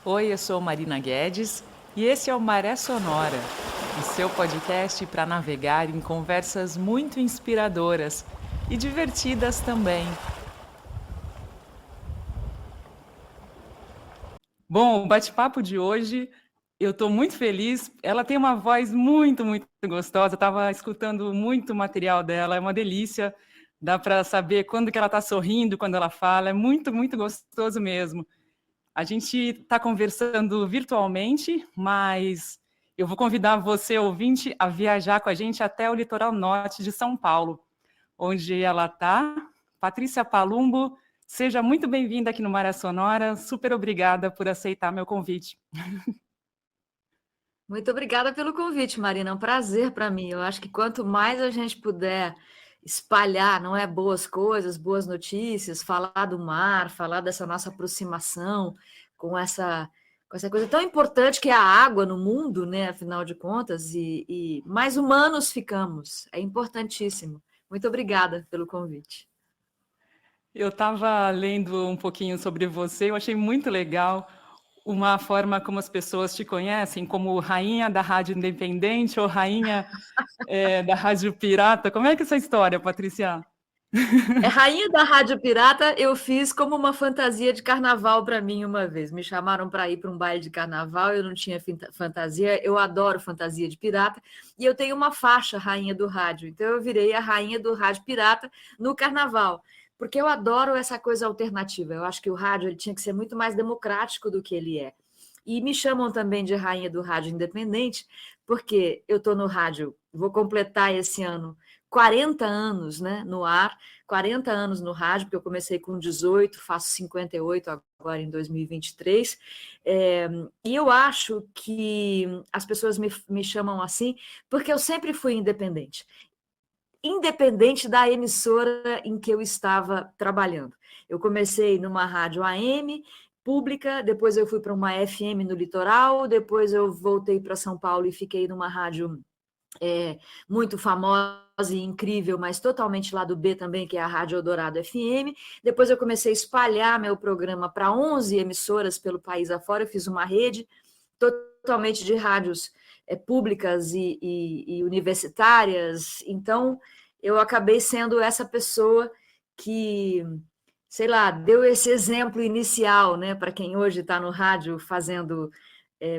Oi, eu sou Marina Guedes e esse é o Maré Sonora, o seu podcast para navegar em conversas muito inspiradoras e divertidas também. Bom, o bate-papo de hoje, eu estou muito feliz. Ela tem uma voz muito gostosa. Estava escutando muito material dela, é uma delícia. Dá para saber quando que ela está sorrindo, quando ela fala. É muito gostoso mesmo. A gente está conversando virtualmente, mas eu vou convidar você, ouvinte, a viajar com a gente até o litoral norte de São Paulo, onde ela está. Patrícia Palumbo, seja muito bem-vinda aqui no Maré Sonora. Super obrigada por aceitar meu convite. Muito obrigada pelo convite, Marina. É um prazer para mim. Eu acho que quanto mais a gente puder espalhar, não é, boas coisas, boas notícias, falar do mar, falar dessa nossa aproximação com essa coisa tão importante que é a água no mundo, né? Afinal de contas, e mais humanos ficamos. É importantíssimo. Muito obrigada pelo convite. Eu estava lendo um pouquinho sobre você, eu achei muito legal uma forma como as pessoas te conhecem, como rainha da rádio independente ou rainha da rádio pirata. Como é que é essa história, Patrícia? É Rainha da Rádio Pirata, eu fiz como uma fantasia de carnaval para mim uma vez. Me chamaram para ir para um baile de carnaval, eu não tinha fantasia, eu adoro fantasia de pirata, e eu tenho uma faixa Rainha do Rádio. Então eu virei a Rainha do Rádio Pirata no carnaval, porque eu adoro essa coisa alternativa. Eu acho que o rádio ele tinha que ser muito mais democrático do que ele é. E me chamam também de Rainha do Rádio Independente, porque eu estou no rádio, vou completar esse ano 40 anos, né, no ar, 40 anos no rádio, porque eu comecei com 18, faço 58 agora em 2023, e eu acho que as pessoas me chamam assim porque eu sempre fui independente da emissora em que eu estava trabalhando. Eu comecei numa rádio AM, pública, depois eu fui para uma FM no litoral, depois eu voltei para São Paulo e fiquei numa rádio muito famosa e incrível, mas totalmente lá do B também, que é a Rádio Eldorado FM. Depois eu comecei a espalhar meu programa para 11 emissoras pelo país afora, eu fiz uma rede totalmente de rádios públicas e universitárias. Então, eu acabei sendo essa pessoa que, sei lá, deu esse exemplo inicial, né, para quem hoje está no rádio fazendo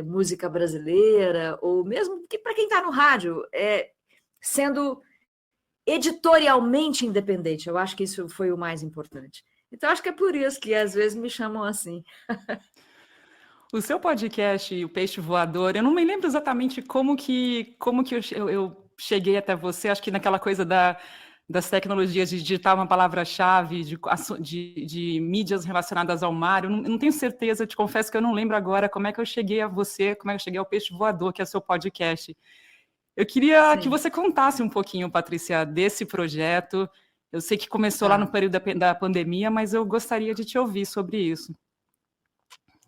música brasileira, ou mesmo que para quem está no rádio, sendo editorialmente independente. Eu acho que isso foi o mais importante. Então, acho que é por isso que às vezes me chamam assim. O seu podcast, o Peixe Voador, eu não me lembro exatamente como que eu cheguei até você, acho que naquela coisa das tecnologias de digitar uma palavra-chave, de mídias relacionadas ao mar, eu não tenho certeza, te confesso que eu não lembro agora como é que eu cheguei a você, como é que eu cheguei ao Peixe Voador, que é o seu podcast. Eu queria que Sim, você contasse um pouquinho, Patrícia, desse projeto. Eu sei que começou lá no tá. período da pandemia, mas eu gostaria de te ouvir sobre isso.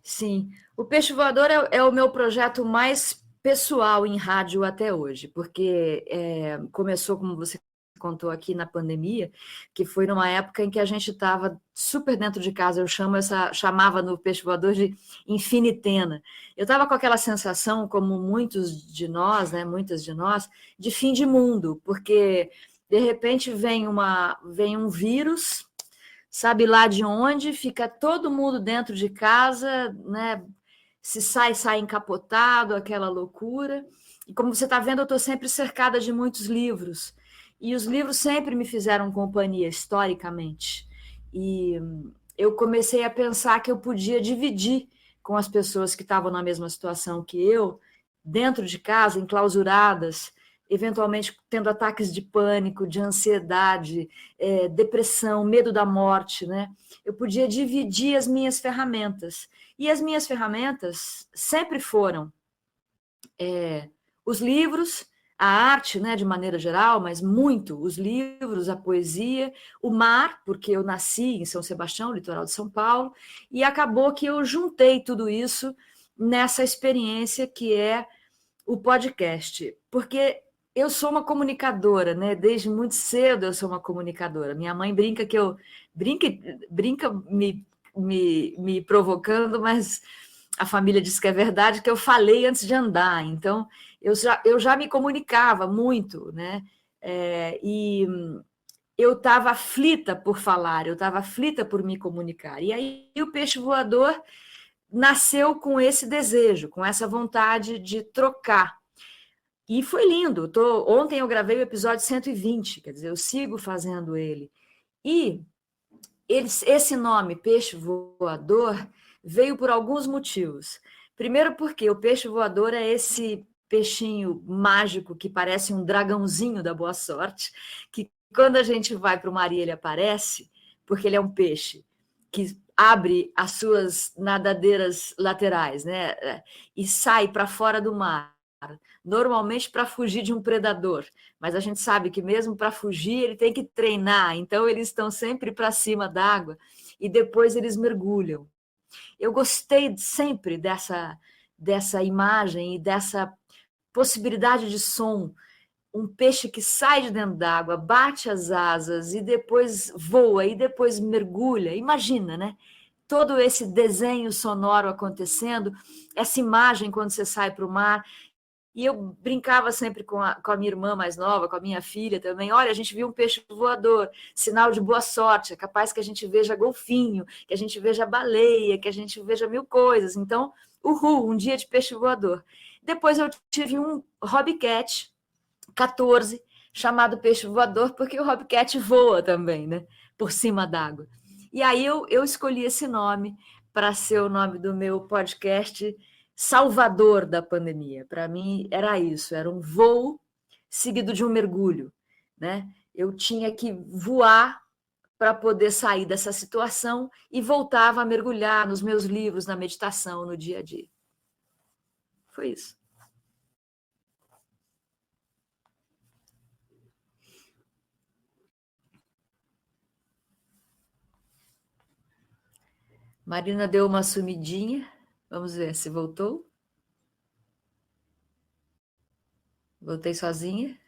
Sim. O Peixe Voador é o meu projeto mais pessoal em rádio até hoje, porque começou, como você contou aqui, na pandemia, que foi numa época em que a gente estava super dentro de casa. Chamava no Peixe Voador de infinitena. Eu estava com aquela sensação, como muitos de nós, né, muitas de nós, de fim de mundo, porque de repente vem um vírus, sabe lá de onde, fica todo mundo dentro de casa, né? Se sai encapotado, aquela loucura. E como você está vendo, eu estou sempre cercada de muitos livros. E os livros sempre me fizeram companhia, historicamente. E eu comecei a pensar que eu podia dividir com as pessoas que estavam na mesma situação que eu, dentro de casa, enclausuradas, eventualmente tendo ataques de pânico, de ansiedade, depressão, medo da morte, né? Eu podia dividir as minhas ferramentas. E as minhas ferramentas sempre foram os livros, a arte, né, de maneira geral, mas muito os livros, a poesia, o mar, porque eu nasci em São Sebastião, litoral de São Paulo, e acabou que eu juntei tudo isso nessa experiência que é o podcast, porque eu sou uma comunicadora, né? Desde muito cedo eu sou uma comunicadora. Minha mãe brinca que eu brinca me provocando, mas a família diz que é verdade, que eu falei antes de andar. Então, eu já me comunicava muito, né? E eu estava aflita por falar, eu estava aflita por me comunicar. E aí o peixe voador nasceu com esse desejo, com essa vontade de trocar. E foi lindo. Ontem eu gravei o episódio 120, quer dizer, eu sigo fazendo ele. E esse nome, peixe voador, veio por alguns motivos. Primeiro porque o peixe voador é esse peixinho mágico que parece um dragãozinho da boa sorte, que quando a gente vai para o mar e ele aparece, porque ele é um peixe que abre as suas nadadeiras laterais, né? E sai para fora do mar, normalmente para fugir de um predador, mas a gente sabe que mesmo para fugir ele tem que treinar, então eles estão sempre para cima d'água e depois eles mergulham. Eu gostei sempre dessa imagem e dessa possibilidade de som, um peixe que sai de dentro d'água, bate as asas e depois voa e depois mergulha. Imagina, né? Todo esse desenho sonoro acontecendo, essa imagem quando você sai para o mar. E eu brincava sempre com a minha irmã mais nova, com a minha filha também. Olha, a gente viu um peixe voador, sinal de boa sorte. É capaz que a gente veja golfinho, que a gente veja baleia, que a gente veja mil coisas. Então, uhul, um dia de peixe voador. Depois eu tive um Hobbycat 14, chamado peixe voador, porque o Hobbycat voa também, né? Por cima d'água. E aí eu escolhi esse nome para ser o nome do meu podcast salvador da pandemia. Para mim era isso, era um voo seguido de um mergulho, né? Eu tinha que voar para poder sair dessa situação e voltava a mergulhar nos meus livros, na meditação, no dia a dia. Foi isso. Marina deu uma sumidinha. Vamos ver se voltou. Voltei sozinha.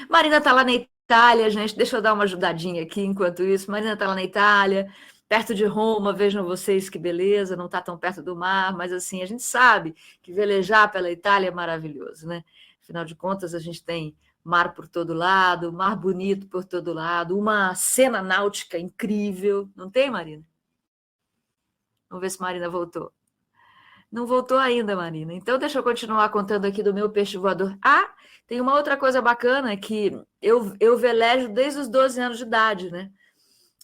Marina está lá na Itália, gente. Deixa eu dar uma ajudadinha aqui enquanto isso. Marina está lá na Itália, perto de Roma. Vejam vocês que beleza, não está tão perto do mar, mas assim, a gente sabe que velejar pela Itália é maravilhoso, né? Afinal de contas, a gente tem mar por todo lado, mar bonito por todo lado, uma cena náutica incrível. Não tem, Marina? Vamos ver se Marina voltou. Não voltou ainda, Marina. Então, deixa eu continuar contando aqui do meu peixe voador. Ah, tem uma outra coisa bacana que eu velejo desde os 12 anos de idade, né?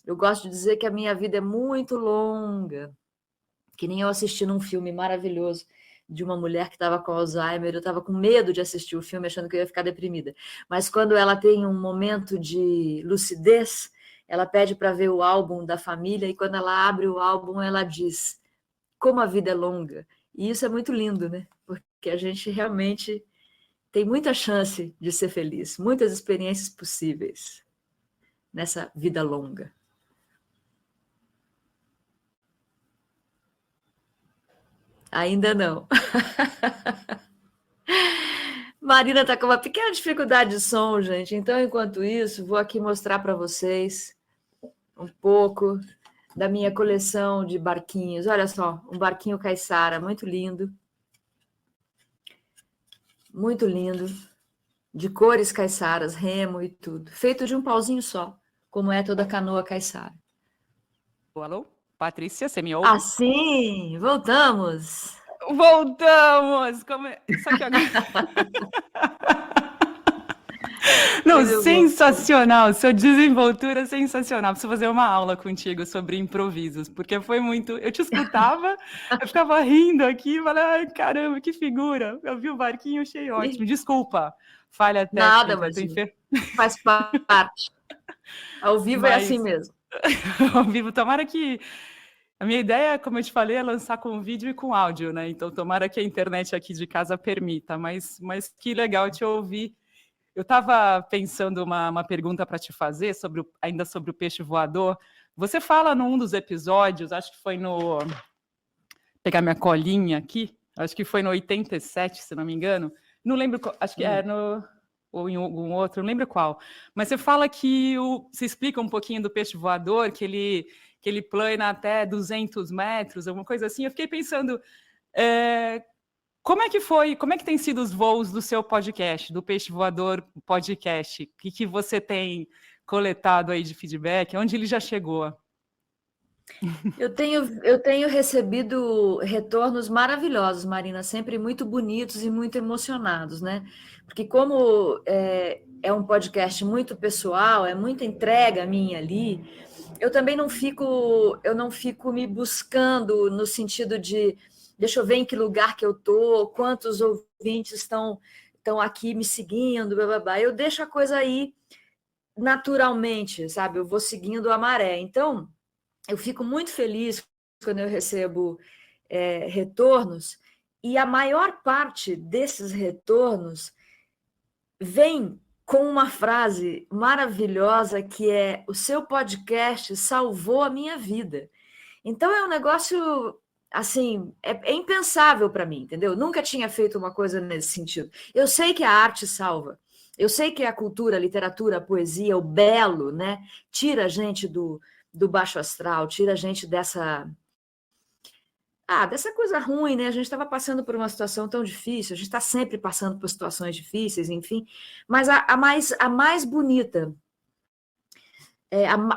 Eu gosto de dizer que a minha vida é muito longa, que nem eu assisti num filme maravilhoso de uma mulher que estava com Alzheimer. Eu estava com medo de assistir o filme, achando que eu ia ficar deprimida. Mas quando ela tem um momento de lucidez, ela pede para ver o álbum da família e quando ela abre o álbum, ela diz: como a vida é longa. E isso é muito lindo, né? Porque a gente realmente tem muita chance de ser feliz, muitas experiências possíveis nessa vida longa. Ainda não. Marina está com uma pequena dificuldade de som, gente. Então, enquanto isso, vou aqui mostrar para vocês um pouco da minha coleção de barquinhos. Olha só, um barquinho caiçara, muito lindo. Muito lindo. De cores caiçaras, remo e tudo. Feito de um pauzinho só, como é toda canoa caiçara. Alô? Patrícia, você me ouve? Ah, sim! Voltamos! Voltamos! Só que agora... Não, sensacional! Sua desenvoltura é sensacional. Preciso fazer uma aula contigo sobre improvisos, porque foi muito... Eu te escutava, eu ficava rindo aqui, falei, ai, caramba, que figura! Eu vi o barquinho, achei ótimo. Desculpa, falha técnica. Nada, mas faz parte. Ao vivo é assim mesmo. Ao vivo, tomara que... A minha ideia, como eu te falei, é lançar com vídeo e com áudio, né? Então, tomara que a internet aqui de casa permita, mas que legal te ouvir. Eu estava pensando uma pergunta para te fazer, ainda sobre o peixe voador. Você fala num dos episódios, acho que foi no... Vou pegar minha colinha aqui, acho que foi no 87, se não me engano. Não lembro, acho que é no... ou em algum outro, não lembro qual. Mas você fala que... Você explica um pouquinho do peixe voador, que ele que ele plana até 200 metros, alguma coisa assim. Eu fiquei pensando, como é que tem sido os voos do seu podcast, do Peixe Voador Podcast? O que você tem coletado aí de feedback? Onde ele já chegou? Eu tenho recebido retornos maravilhosos, Marina, sempre muito bonitos e muito emocionados, né? Porque como é um podcast muito pessoal, é muita entrega minha ali, eu não fico me buscando no sentido de deixa eu ver em que lugar que eu tô, quantos ouvintes estão aqui me seguindo, blá, blá, blá. Eu deixo a coisa aí naturalmente, sabe? Eu vou seguindo a maré. Então, eu fico muito feliz quando eu recebo retornos, e a maior parte desses retornos vem com uma frase maravilhosa que é: o seu podcast salvou a minha vida. Então é um negócio assim, é impensável para mim, entendeu? Nunca tinha feito uma coisa nesse sentido. Eu sei que a arte salva, eu sei que a cultura, a literatura, a poesia, o belo, né, tira a gente do baixo astral, tira a gente dessa coisa ruim, né? A gente estava passando por uma situação tão difícil, a gente está sempre passando por situações difíceis, enfim. Mas a mais bonita,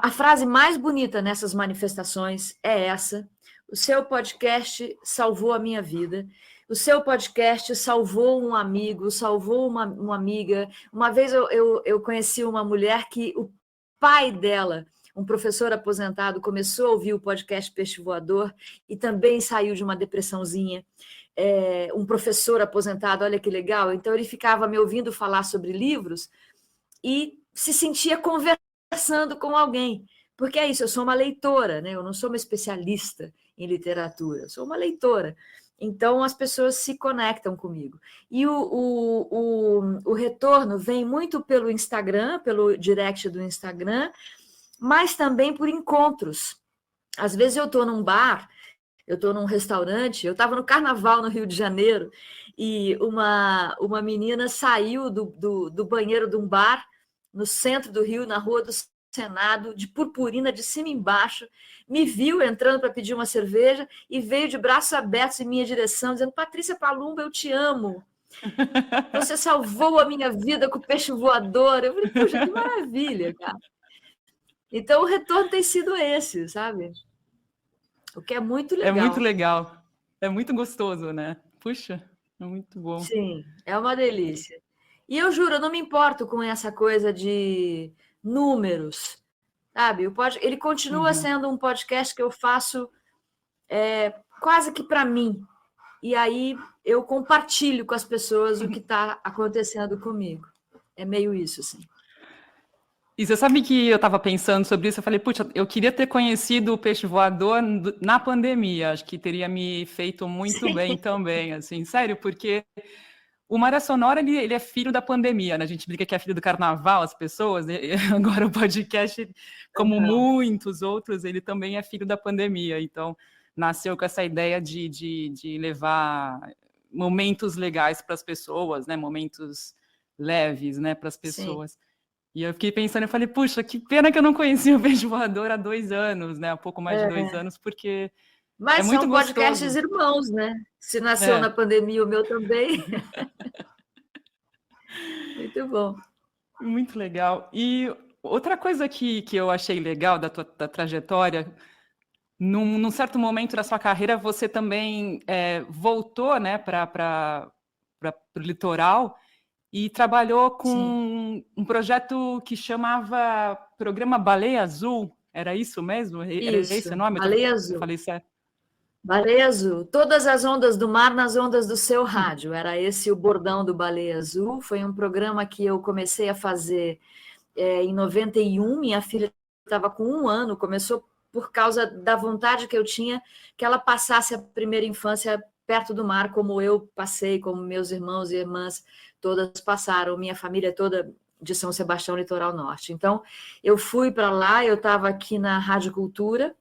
a frase mais bonita nessas manifestações é essa: o seu podcast salvou a minha vida. O seu podcast salvou um amigo, salvou uma amiga. Uma vez eu conheci uma mulher que o pai dela, um professor aposentado, começou a ouvir o podcast Peixe Voador e também saiu de uma depressãozinha. Um professor aposentado, olha que legal. Então ele ficava me ouvindo falar sobre livros e se sentia conversando com alguém. Porque é isso, eu sou uma leitora, né? Eu não sou uma especialista em literatura, eu sou uma leitora. Então as pessoas se conectam comigo. E o retorno vem muito pelo Instagram, pelo direct do Instagram, mas também por encontros. Às vezes eu estou num bar, eu estou num restaurante, eu estava no Carnaval no Rio de Janeiro, e uma menina saiu do banheiro de um bar no centro do Rio, na Rua do Senado, de purpurina de cima e embaixo, me viu entrando para pedir uma cerveja e veio de braços abertos em minha direção, dizendo: Patrícia Palumbo, eu te amo. Você salvou a minha vida com o peixe voador. Eu falei: puxa, que maravilha, cara. Então, o retorno tem sido esse, sabe? O que é muito legal. É muito legal. É muito gostoso, né? Puxa, é muito bom. Sim, é uma delícia. E eu juro, eu não me importo com essa coisa de números, sabe? Ele continua sendo um podcast que eu faço quase que para mim. E aí eu compartilho com as pessoas o que está acontecendo comigo. É meio isso, assim. E você sabe que eu estava pensando sobre isso, eu falei, puxa, eu queria ter conhecido o Peixe Voador na pandemia, acho que teria me feito muito bem também, assim, sério, porque o Malha Sonora, ele é filho da pandemia, né? A gente brinca que é filho do carnaval, as pessoas, né? Agora o podcast, como muitos outros, ele também é filho da pandemia, então nasceu com essa ideia de levar momentos legais para as pessoas, né? Momentos leves, né, para as pessoas. Sim. E eu fiquei pensando, eu falei, puxa, que pena que eu não conhecia o Peixe Voador há 2 anos, né? Há pouco mais de 2 anos, porque mas é muito são gostoso. Podcasts irmãos, né? Se nasceu na pandemia, o meu também. Muito bom. Muito legal. E outra coisa que eu achei legal da tua trajetória, num certo momento da sua carreira, você também voltou, né, para o litoral e trabalhou com um projeto que chamava Programa Baleia Azul. Era isso mesmo? Era esse o nome? Baleia Azul. Eu falei certo. Baleia Azul. Todas as ondas do mar nas ondas do seu rádio. Era esse o bordão do Baleia Azul. Foi um programa que eu comecei a fazer em 91. Minha filha estava com 1 ano. Começou por causa da vontade que eu tinha que ela passasse a primeira infância perto do mar, como eu passei, como meus irmãos e irmãs todas passaram, minha família toda de São Sebastião, Litoral Norte. Então, eu fui para lá, eu estava aqui na Rádio Cultura,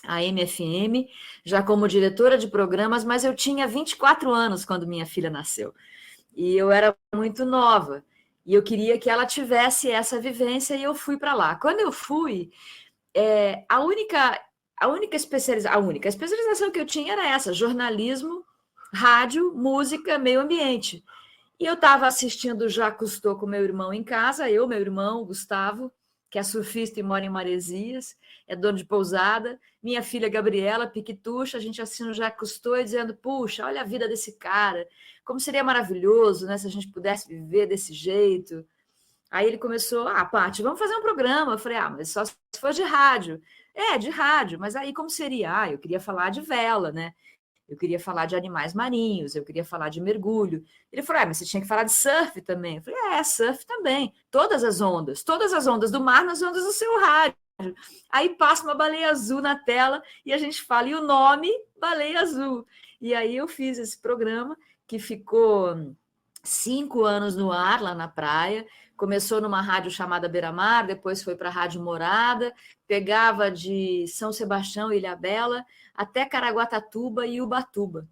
a MFM, já como diretora de programas, mas eu tinha 24 anos quando minha filha nasceu. E eu era muito nova. E eu queria que ela tivesse essa vivência, e eu fui para lá. Quando eu fui, a única especialização que eu tinha era essa: jornalismo, rádio, música, meio ambiente. E eu estava assistindo Jacques Cousteau com meu irmão em casa, meu irmão, Gustavo, que é surfista e mora em Maresias, é dono de pousada, minha filha Gabriela, piquitucha, a gente assistindo Jacques Cousteau e dizendo, puxa, olha a vida desse cara, como seria maravilhoso, né, se a gente pudesse viver desse jeito. Aí ele começou, Paty, vamos fazer um programa. Eu falei, mas só se for de rádio. De rádio, mas aí como seria? Eu queria falar de vela, né? Eu queria falar de animais marinhos, eu queria falar de mergulho. Ele falou, mas você tinha que falar de surf também. Eu falei, surf também. Todas as ondas do mar nas ondas do seu rádio. Aí passa uma baleia azul na tela e a gente fala, e o nome, Baleia Azul. E aí eu fiz esse programa que ficou 5 anos no ar, lá na praia. Começou numa rádio chamada Beira-Mar, depois foi para a Rádio Morada, pegava de São Sebastião, Ilhabela, até Caraguatatuba e Ubatuba.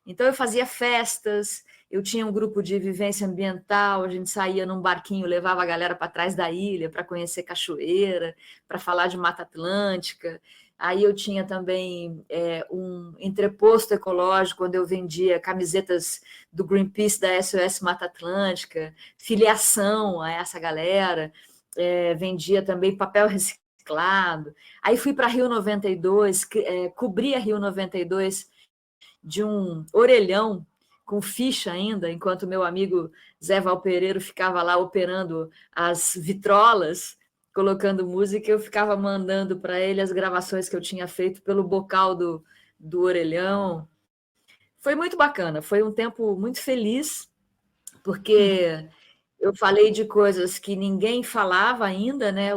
Então eu fazia festas, eu tinha um grupo de vivência ambiental, a gente saía num barquinho, levava a galera para trás da ilha para conhecer cachoeira, para falar de Mata Atlântica. Aí eu tinha também um entreposto ecológico, onde eu vendia camisetas do Greenpeace, da SOS Mata Atlântica, filiação a essa galera, vendia também papel reciclado. Aí fui para Rio 92, cobri a Rio 92 de um orelhão, com ficha ainda, enquanto meu amigo Zé Valpereiro ficava lá operando as vitrolas, colocando música, eu ficava mandando para ele as gravações que eu tinha feito pelo bocal do orelhão. Foi muito bacana, foi um tempo muito feliz, porque eu falei de coisas que ninguém falava ainda, né?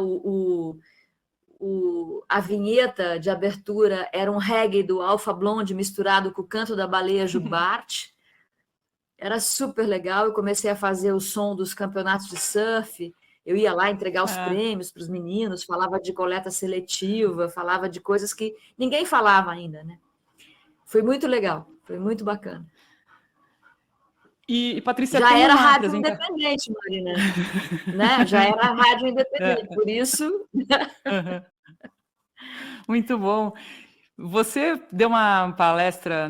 A vinheta de abertura era um reggae do Alpha Blondy misturado com o canto da baleia jubarte. Era super legal, eu comecei a fazer o som dos campeonatos de surf. Eu ia lá entregar os prêmios para os meninos, falava de coleta seletiva, falava de coisas que ninguém falava ainda, né? Foi muito legal, foi muito bacana. E Patrícia, já era rádio independente, Marina, né? Já era rádio independente, por isso... Muito bom. Você deu uma palestra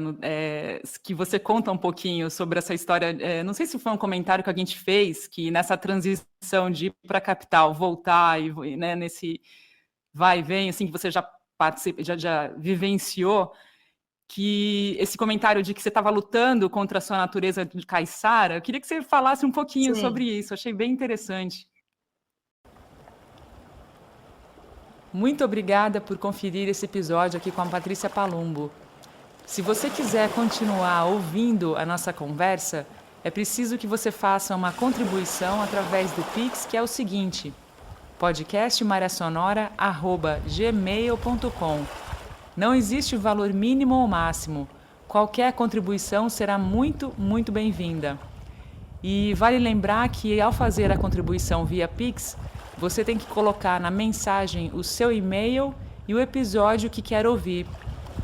que você conta um pouquinho sobre essa história. Não sei se foi um comentário que a gente fez, que nessa transição de ir para a capital, voltar, e né, nesse vai e vem, assim, que você já participa, já vivenciou, que esse comentário de que você estava lutando contra a sua natureza de caiçara, eu queria que você falasse um pouquinho sobre isso, achei bem interessante. Muito obrigada por conferir esse episódio aqui com a Patrícia Palumbo. Se você quiser continuar ouvindo a nossa conversa, é preciso que você faça uma contribuição através do Pix, que é o seguinte: podcastmariasonora@gmail.com. Não existe valor mínimo ou máximo. Qualquer contribuição será muito, muito bem-vinda. E vale lembrar que, ao fazer a contribuição via Pix, você tem que colocar na mensagem o seu e-mail e o episódio que quer ouvir,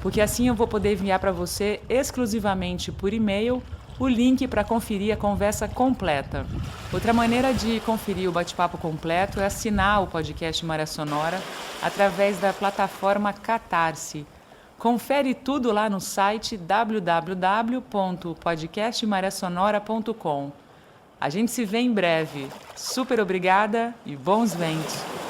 porque assim eu vou poder enviar para você exclusivamente por e-mail o link para conferir a conversa completa. Outra maneira de conferir o bate-papo completo é assinar o podcast Maria Sonora através da plataforma Catarse. Confere tudo lá no site www.podcastmariasonora.com. A gente se vê em breve. Super obrigada e bons ventos!